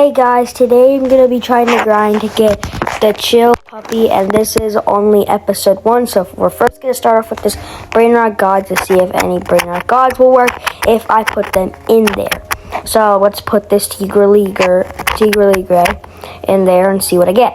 Hey guys, today I'm gonna be trying to grind to get the Chill Puppy, and this is only episode 1. So we're first gonna start off with this Brain Rot Gods to see if any Brain Rot Gods will work if I put them in there. So let's put this Tigrelee Gray in there and see what I get.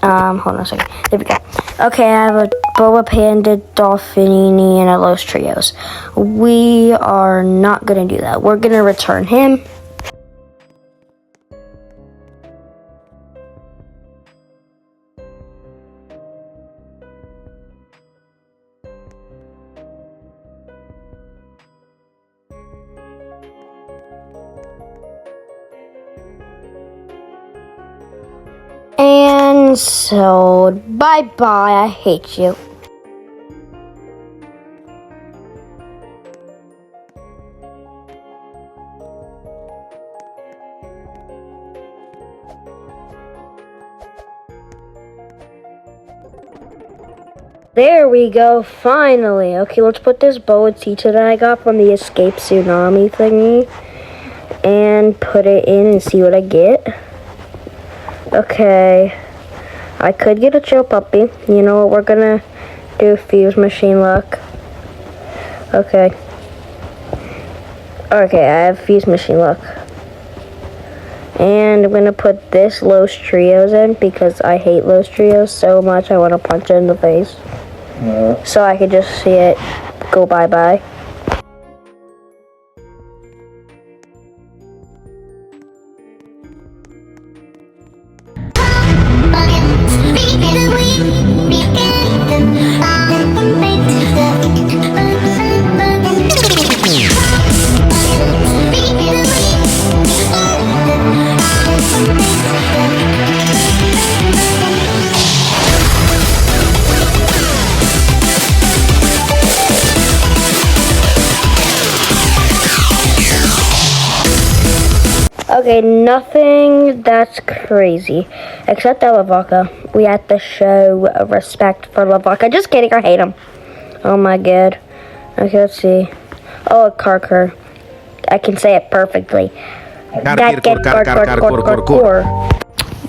Hold on a second. There we go. Okay, I have a Boa Panda, Dolphinini, and a Los Trios. We are not gonna do that. We're gonna return him. And so, bye-bye, I hate you. There we go, finally. Okay, let's put this Boa Teacher that I got from the Escape Tsunami thingy and put it in and see what I get. Okay, I could get a Chill Puppy. You know what we're gonna do? Fuse Machine Luck. Okay, I have Fuse Machine Luck. And I'm gonna put this Los Trios in because I hate Los Trios so much I want to punch it in the face. So I could just see it go bye-bye. Okay, nothing that's crazy, except that Lavaka. We have to show respect for Lavaka. Just kidding, I hate him. Oh my god. Okay, let's see. Oh, Karkur. I can say it perfectly.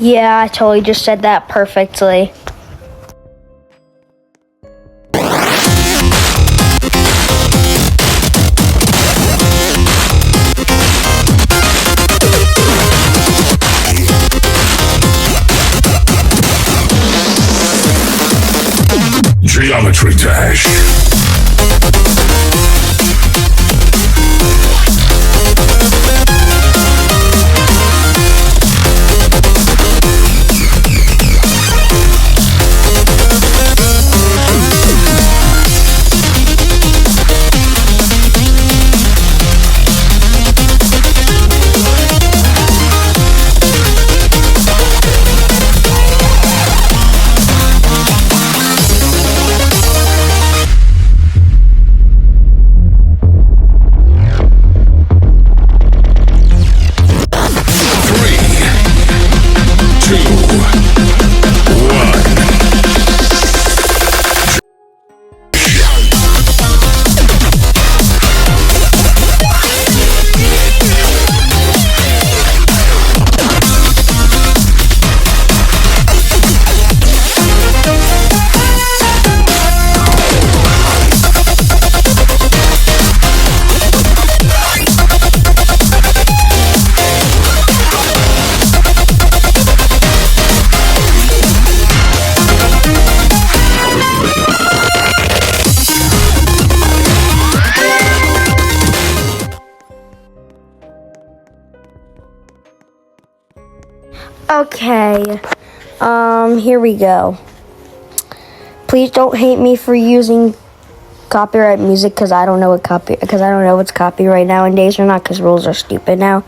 Yeah, I totally just said that perfectly. Geometry Dash. Okay, here we go. Please don't hate me for using copyright music because I don't know what's copyright nowadays or not because rules are stupid now.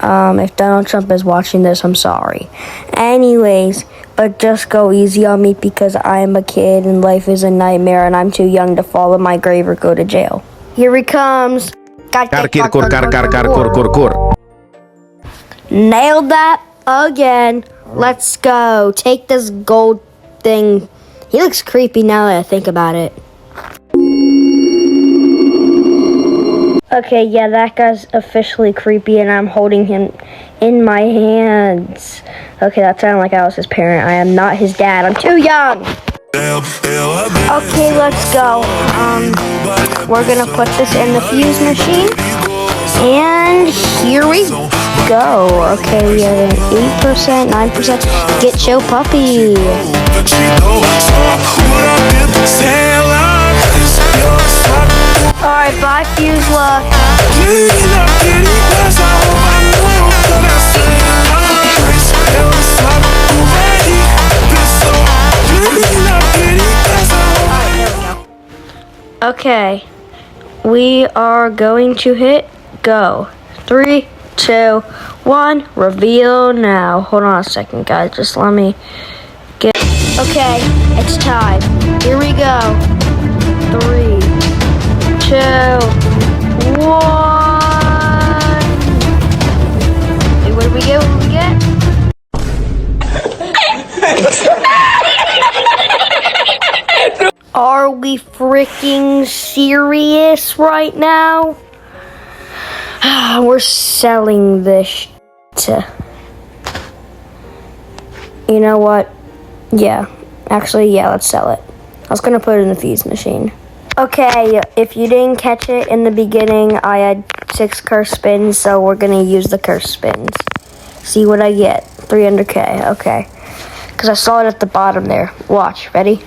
If Donald Trump is watching this, I'm sorry. Anyways, but just go easy on me because I am a kid and life is a nightmare and I'm too young to fall in my grave or go to jail. Here he comes. Nailed that again. Let's go. Take this gold thing. He looks creepy now that I think about it. Okay, yeah, that guy's officially creepy, and I'm holding him in my hands. Okay, that sounded like I was his parent. I am not his dad. I'm too young. Okay, let's go. We're gonna put this in the fuse machine. And here we go. Okay, we have an 8%, 9%. Get Chill Puppy. Alright, bye, Fuse Luck. Okay, we are going to hit go. 3, 2, 1, reveal now. Hold on a second, guys. Just let me get. Okay, it's time. Here we go. 3, 2, 1. Wait, what did we get? What did we get? Are we freaking serious right now? We're selling this shit. You know what? Yeah. Actually, yeah, let's sell it. I was gonna put it in the fuse machine. Okay, if you didn't catch it in the beginning, I had 6 curse spins, so we're gonna use the curse spins. See what I get. 300k, okay. Because I saw it at the bottom there. Watch, ready?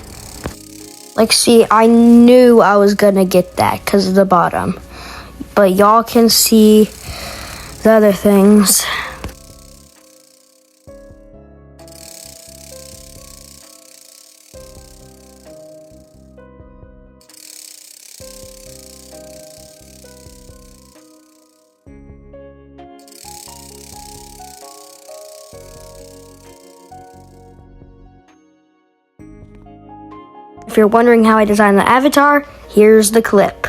Like, see, I knew I was gonna get that because of the bottom. But y'all can see the other things. If you're wondering how I designed the avatar, here's the clip.